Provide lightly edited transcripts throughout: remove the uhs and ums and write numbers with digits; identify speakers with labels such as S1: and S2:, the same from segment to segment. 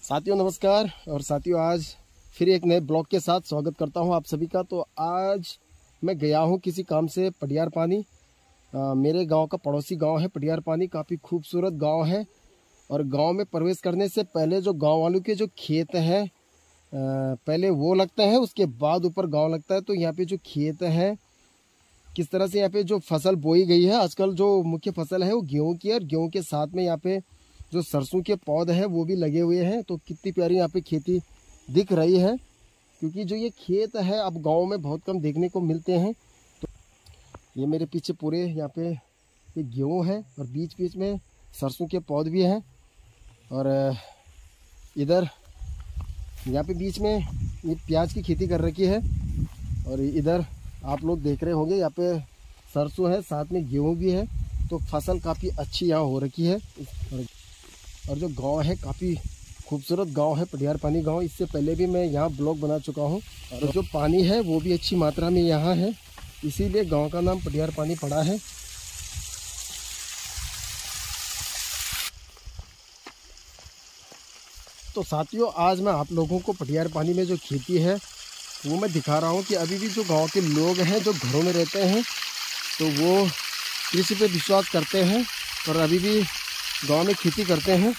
S1: साथियों नमस्कार। और साथियों आज फिर एक नए ब्लॉग के साथ स्वागत करता हूं आप सभी का। तो आज मैं गया हूं किसी काम से पटियार पानी। मेरे गांव का पड़ोसी गांव है पटियार पानी, काफ़ी खूबसूरत गांव है। और गांव में प्रवेश करने से पहले जो गांव वालों के जो खेत हैं पहले वो लगता है, उसके बाद ऊपर गांव लगता है। तो यहाँ पे जो खेत है किस तरह से यहाँ पे जो फसल बोई गई है, आजकल जो मुख्य फसल है वो गेहूँ की है। और गेहूँ के साथ में यहाँ पे जो सरसों के पौधे हैं वो भी लगे हुए हैं। तो कितनी प्यारी यहाँ पे खेती दिख रही है, क्योंकि जो ये खेत है अब गांव में बहुत कम देखने को मिलते हैं। तो ये मेरे पीछे पूरे यहाँ पे ये गेहूँ है और बीच बीच में सरसों के पौधे भी हैं। और इधर यहाँ पे बीच में ये प्याज की खेती कर रखी है। और इधर आप लोग देख रहे होंगे यहाँ पे सरसों है, साथ में गेहूँ भी है। तो फसल काफ़ी अच्छी यहाँ हो रखी है। और जो गांव है काफ़ी खूबसूरत गांव है पटियार पानी गांव। इससे पहले भी मैं यहाँ ब्लॉग बना चुका हूँ। और जो पानी है वो भी अच्छी मात्रा में यहाँ है, इसीलिए गांव का नाम पटियार पानी पड़ा है। तो साथियों आज मैं आप लोगों को पटियार पानी में जो खेती है वो मैं दिखा रहा हूँ कि अभी भी जो गांव के लोग हैं जो घरों में रहते हैं तो वो कृषि पे विश्वास करते हैं और अभी भी गांव में खेती करते हैं।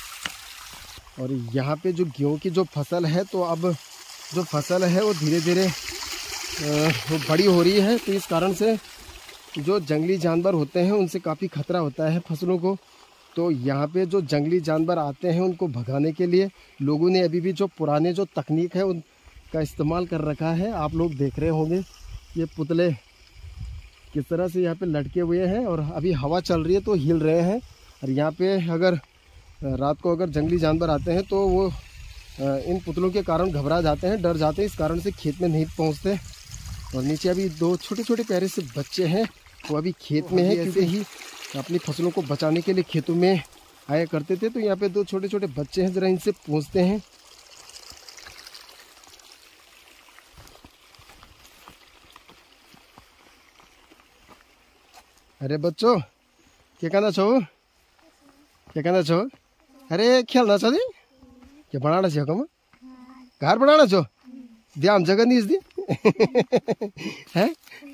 S1: और यहाँ पे जो गेहूँ की जो फसल है, तो अब जो फसल है वो धीरे धीरे वो बड़ी हो रही है। तो इस कारण से जो जंगली जानवर होते हैं उनसे काफ़ी खतरा होता है फसलों को। तो यहाँ पे जो जंगली जानवर आते हैं उनको भगाने के लिए लोगों ने अभी भी जो पुराने जो तकनीक है उनका इस्तेमाल कर रखा है। आप लोग देख रहे होंगे ये पुतले किस तरह से यहाँ पे लटके हुए हैं और अभी हवा चल रही है तो हिल रहे हैं। और यहाँ पे अगर रात को अगर जंगली जानवर आते हैं तो वो इन पुतलों के कारण घबरा जाते हैं, डर जाते हैं, इस कारण से खेत में नहीं पहुँचते। और नीचे अभी दो छोटे छोटे प्यारे से बच्चे हैं वो अभी खेत में हैं, क्योंकि ही अपनी फसलों को बचाने के लिए खेतों में आया करते थे। तो यहाँ पे दो छोटे छोटे बच्चे हैं, ज़रा इनसे पूछते हैं। अरे बच्चों क्या कहना छो, क्या कहना छो? अरे खेलना छो दी क्या बनाना छो? कम घर बनाना छो ध्यान जगह नहीं दी है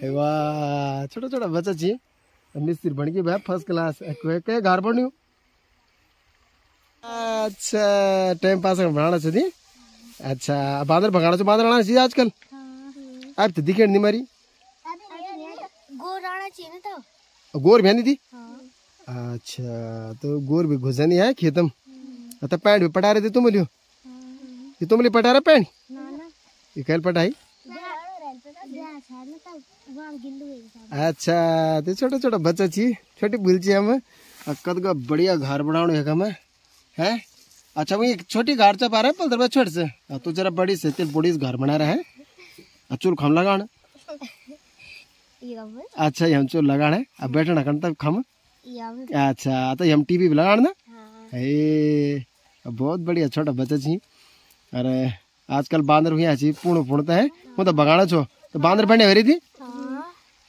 S1: वाह। छोटा छोटा बच्चा चाहिए मिस्त्री बन गई भाई फर्स्ट क्लास क्या घर बनी। अच्छा टाइम पास बनाना छो दी। अच्छा बांदर भगाना छो, बांदर आना चाहिए आजकल। अब तो दिखे नहीं मारी
S2: गोर आना चाहिए ना, तो
S1: गोर भी नहीं थी। अच्छा तो गोर भी घुसा नहीं है खेतम। तो पैंट भी पटा रहे थे तुम लियो, ये तुम लिए पटा रहे पैंट ये कैल पटाई। अच्छा तो छोटा छोटा बच्चा छी छोटी भूल छी हम कद का बढ़िया घर बनाने है कम है। अच्छा वो एक छोटी घर चा पा रहा है पल छोटे से तो जरा बड़ी से तेल बड़ी घर बना रहा है। चूल खम लगाना। अच्छा हम चूल लगाना है अब बैठना करना तब खम। अच्छा तो हम टीवी भी लगाना ना। बहुत बढ़िया छोटा बच्चा छी। अरे आजकल बांदर हुई अच्छी पूर्ण पूर्णता है वो तो भगाना छो तो बांदर बने हो रही थी।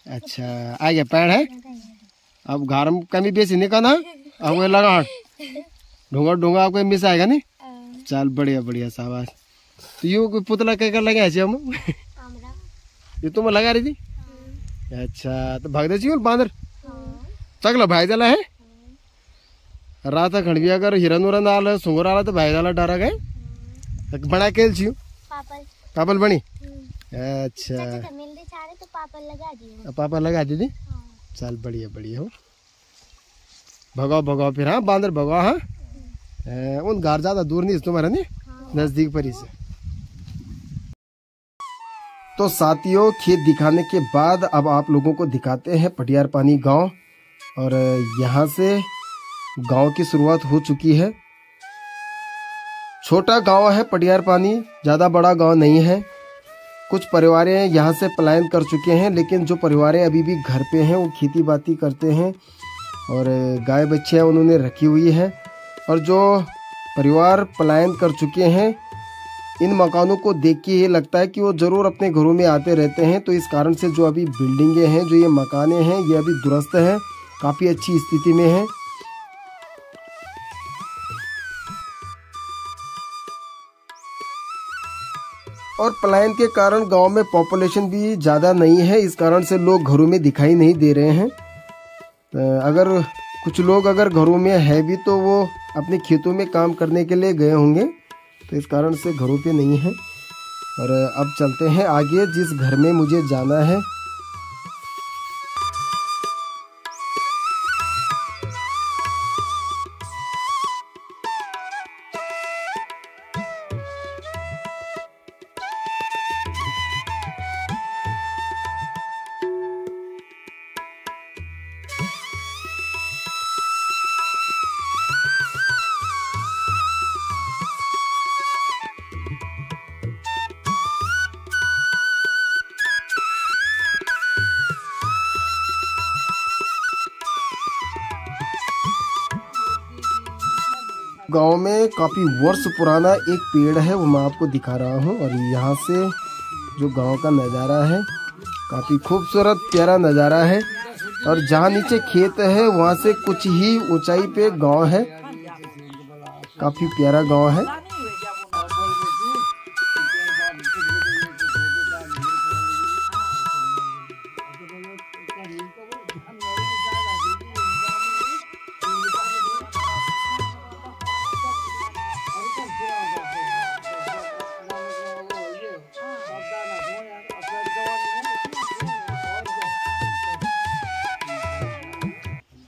S1: अच्छा आ गया पैर है अब घर में कमी बेसी नहीं करना। अब वो लगा ढूंगा ढूंगा आपको मिस आएगा नहीं। चल बढ़िया बढ़िया शाबाश। तो यू कोई पुतला कह कर लगा हम ये तुम लगा रही थी। अच्छा तो भाग दे बांदर चकला भाई जाला है रात खड़वी अगर हिरन उरन आला सुंगर आला तो भाई जाला डरा गए बना के पापल बनी। अच्छा
S2: तो
S1: पापा लगा दी थी। चल बढ़िया बढ़िया हो भगाओ भगाओ फिर। हाँ बांदर भगाओ। हाँ उन घर ज्यादा दूर नहीं तुम्हारा नहीं नजदीक पर ही से। तो साथियों खेत दिखाने के बाद अब आप लोगों को दिखाते हैं पटियार पानी गांव। और यहाँ से गांव की शुरुआत हो चुकी है। छोटा गांव है पटियार पानी, ज़्यादा बड़ा गांव नहीं है। कुछ परिवारें यहाँ से पलायन कर चुके हैं, लेकिन जो परिवारें अभी भी घर पे हैं वो खेती बाती करते हैं और गाय बच्चियाँ उन्होंने रखी हुई है। और जो परिवार पलायन कर चुके हैं इन मकानों को देख के ये लगता है कि वो ज़रूर अपने घरों में आते रहते हैं। तो इस कारण से जो अभी बिल्डिंगें हैं, जो ये मकाने हैं, ये अभी दुरुस्त हैं, काफ़ी अच्छी स्थिति में हैं। और पलायन के कारण गांव में पॉपुलेशन भी ज़्यादा नहीं है, इस कारण से लोग घरों में दिखाई नहीं दे रहे हैं। अगर कुछ लोग अगर घरों में है भी तो वो अपने खेतों में काम करने के लिए गए होंगे, तो इस कारण से घरों पे नहीं है। और अब चलते हैं आगे जिस घर में मुझे जाना है। गांव में काफ़ी वर्ष पुराना एक पेड़ है, वो मैं आपको दिखा रहा हूँ। और यहाँ से जो गांव का नज़ारा है काफ़ी खूबसूरत प्यारा नज़ारा है। और जहाँ नीचे खेत है वहाँ से कुछ ही ऊंचाई पे गांव है, काफ़ी प्यारा गांव है।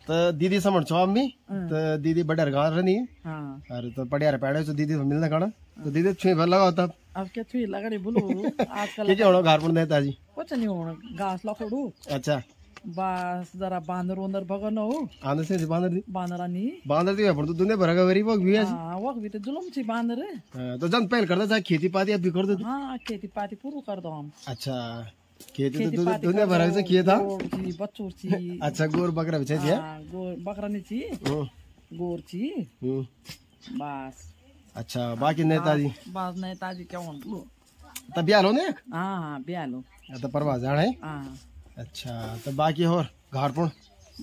S1: तो दीदी समझ छो अम्मी तो दीदी बड़े गाँव रही अरे तो पढ़िया पैड़े तो दीदी मिलने खाना तो दीदी छुई भर लगा होता
S3: अब क्या छुई लगा रही बोलो आजकल
S1: क्या होना घर पर देता जी
S3: कुछ नहीं होना घास लखोड़ू
S1: अच्छा
S3: बस जरा बांदर उंदर भगन हो
S1: आंदर से
S3: बांदरा नहीं
S1: बांदर दी पर तो दुनिया भर का वेरी वक भी है
S3: हाँ वक भी तो जुलम छी बांदर
S1: तो जन पहल करता चाहे खेती पाती अभी कर दो
S3: हाँ खेती पाती पूरा कर दो हम
S1: अच्छा खेती तो दुनिया भर से किए था
S3: बच्चों छी
S1: अच्छा गोर बकरा भी चाहिए
S3: गोर बकरा नहीं छी गोर छी बस
S1: अच्छा बाकी नेताजी
S3: बस नेताजी क्या बोलो
S1: तब ब्याह लो ने
S3: हाँ ब्याह लो
S1: तो परवाह जाना है
S3: हाँ
S1: अच्छा तो बाकी और घर पर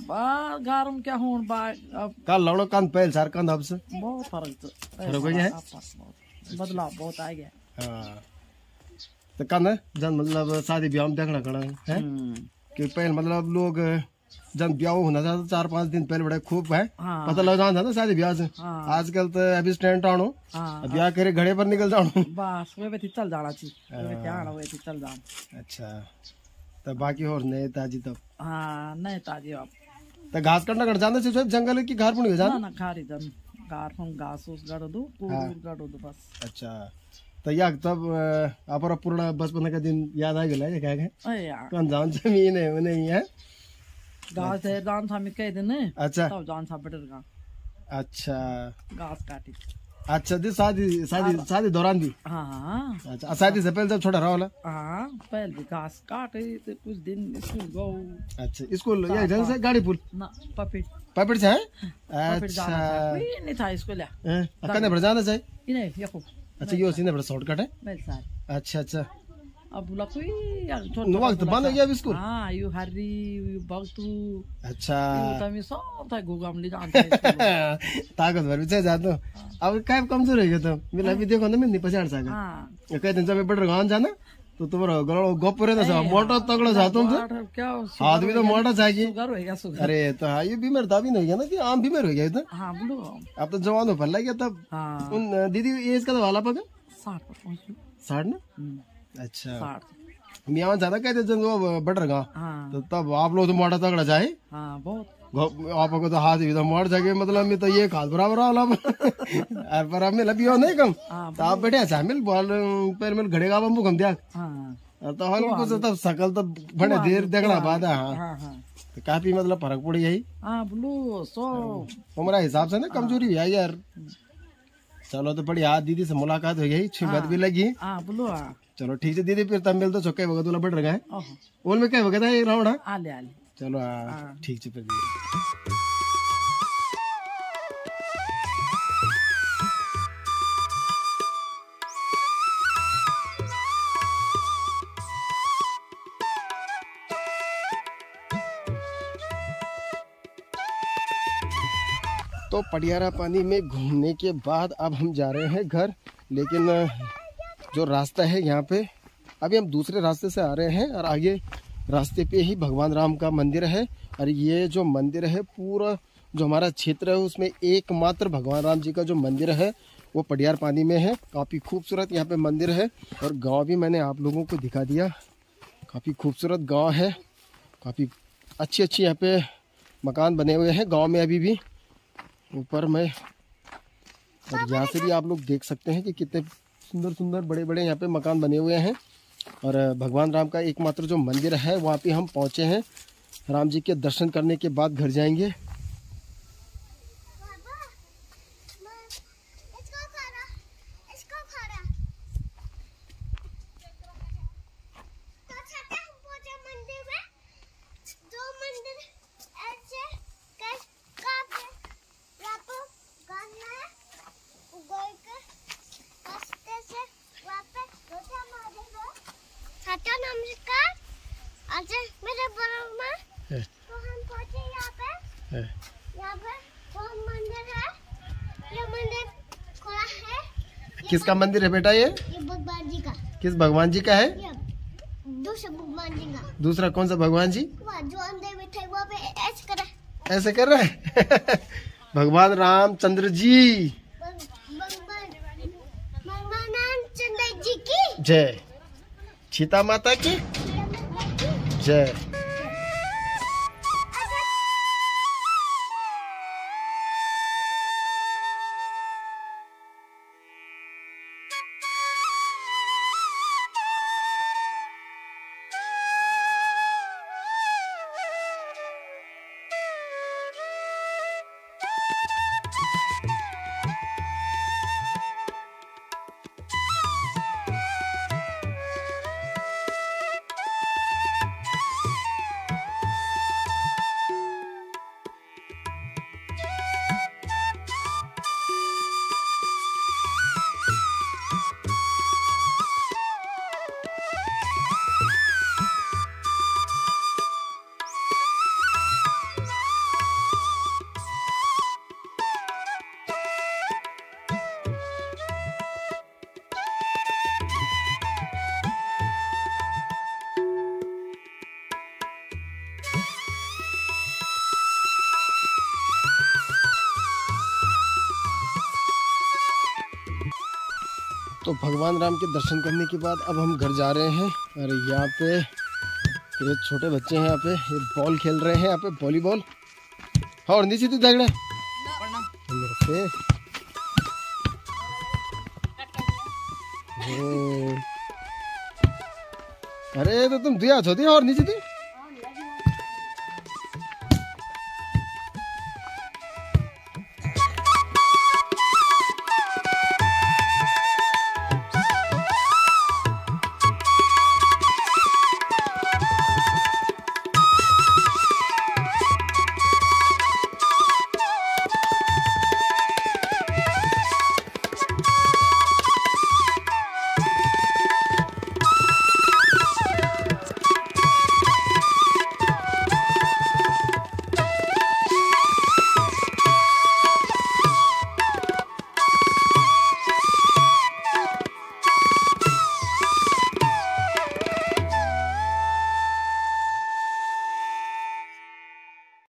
S3: बस घर में क्या हो अब
S1: कल लौड़ो कान पहल सार कान अब से
S3: बहुत फर्क
S1: हो गया है
S3: बदलाव बहुत आ गया
S1: हाँ तो कान जन मतलब शादी ब्याह में देखना खड़ा है कि पहले मतलब लोग जब ब्याह होना था तो 4-5 दिन पहले बड़े खूब है पता लग जाता था ना शादी ब्याह से आजकल तो अभी स्टैंड आनो ब्याह करे घड़े पर निकल जाओ
S3: बस वे भी चल जाना चाहिए चल जाना
S1: अच्छा तो बाकी और नेताजी तब
S3: हाँ नेताजी अब
S1: तो घास काटना कट जाना चाहिए जंगल की घर पर जाना
S3: ना खारी जन घर पर घास उस गड़ दो गड़ दो बस अच्छा
S1: तो या तब आप पूर्ण बचपन का दिन याद आ गया क्या क्या कौन जान जमीन है वो नहीं है
S3: घास है जान था मैं कह दिन
S1: अच्छा
S3: तब जान था बटर का
S1: अच्छा
S3: घास काटी
S1: अच्छा दी शादी दौरान भी
S3: हाँ
S1: अच्छा शादी से पहले जब छोटा रहा वाला
S3: हाँ पहले भी घास काटे तो कुछ दिन स्कूल गो अच्छा
S1: स्कूल या जन से गाड़ी पुल
S3: ना पपेट
S1: से है अच्छा
S3: नहीं था स्कूल
S1: कने पर जाना चाहिए
S3: नहीं यको
S1: अच्छा यो सीने पर शॉर्टकट है
S3: मेरे साथ
S1: अच्छा अच्छा
S3: अब बोला कोई
S1: वक्त बंद हो गया अब स्कूल
S3: हाँ यू हरी यू भक्तू
S1: अच्छा
S3: तमी सब था घुगम ले जानते
S1: ताकत भर भी चाहिए जातो अब काय कमजोर है तो मिला भी देखो ना मैं नहीं पहचान सका हां कहते जब बड़े गांव जाना तो तुम्हारा गलो गप रे ना मोटा तगड़ा जा तुम
S3: क्या
S1: आदमी तो मोटा चाहिए
S3: शुगर होएगा शुगर
S1: अरे तो हाँ ये बीमार था भी नहीं गया ना कि आम बीमार हो गया तो
S3: हाँ बोलो
S1: अब तो जवान हो फल गया तब उन दीदी एज का तो वाला पका 60 ना अच्छा मियाँ ज्यादा कहते जन वो बटर गा तो तब आप लोग तो मोटा तगड़ा चाहे बहुत आपको तो हाथ भी तो मोड़ जाके मतलब मैं तो ये खास बराबर वाला पर अब मिला भी हो नहीं कम तो आप बैठे अच्छा मिल बॉल पैर मिल घड़े का बम्बू कम दिया तो हल कुछ तब सकल तो बड़े देर देखना बाद हाँ तो काफी मतलब फर्क पड़ी यही
S3: बोलो सो
S1: हमारा हिसाब से ना कमजोरी भी आई यार चलो तो बड़ी हाथ दीदी से मुलाकात हो गई छिपत भी लगी
S3: बोलो
S1: चलो ठीक है दीदी फिर तब मिल तो चौके वगैरह तुला बढ़ रहा है उनमें क्या वगैरह है राउंड
S3: आले
S1: चलो ठीक है फिर तो पडियारा पानी में घूमने के बाद अब हम जा रहे हैं घर, लेकिन जो रास्ता है यहाँ पे, अभी हम दूसरे रास्ते से आ रहे हैं और आगे रास्ते पे ही भगवान राम का मंदिर है। और ये जो मंदिर है पूरा जो हमारा क्षेत्र है उसमें एकमात्र भगवान राम जी का जो मंदिर है वो पडियार पानी में है। काफ़ी खूबसूरत यहाँ पे मंदिर है और गांव भी मैंने आप लोगों को दिखा दिया। काफ़ी खूबसूरत गांव है, काफ़ी अच्छी यहाँ पे मकान बने हुए हैं गांव में अभी भी ऊपर में। और यहाँ से भी आप लोग देख सकते हैं कि कितने सुंदर सुंदर बड़े बड़े यहाँ पे मकान बने हुए हैं। और भगवान राम का एकमात्र जो मंदिर है वहाँ पे हम पहुँचे हैं। राम जी के दर्शन करने के बाद घर जाएंगे।
S2: मेरे बगल में तो हम पहुंचे यहाँ पे तो मंदिर है। ये मंदिर खुला है।
S1: किसका मंदिर है बेटा? ये
S2: भगवान जी का। किस
S1: भगवान जी का है?
S2: ये दूसरा भगवान जी का।
S1: दूसरा कौन सा भगवान जी?
S2: जो अंदर बैठे वहाँ पे ऐसे कर रहा है।
S1: ऐसे कर रहा है भगवान रामचंद्र जी।
S2: भगवान रामचंद्र जी की
S1: जय। सीता माता की जय। तो भगवान राम के दर्शन करने के बाद अब हम घर जा रहे हैं। और यहाँ पे ये छोटे बच्चे हैं, यहाँ पे ये बॉल खेल रहे हैं, यहाँ पे वॉलीबॉल। हाँ और नीचे तू दगड़ा से अरे तो तुम दिया छोटी और नीचे थी।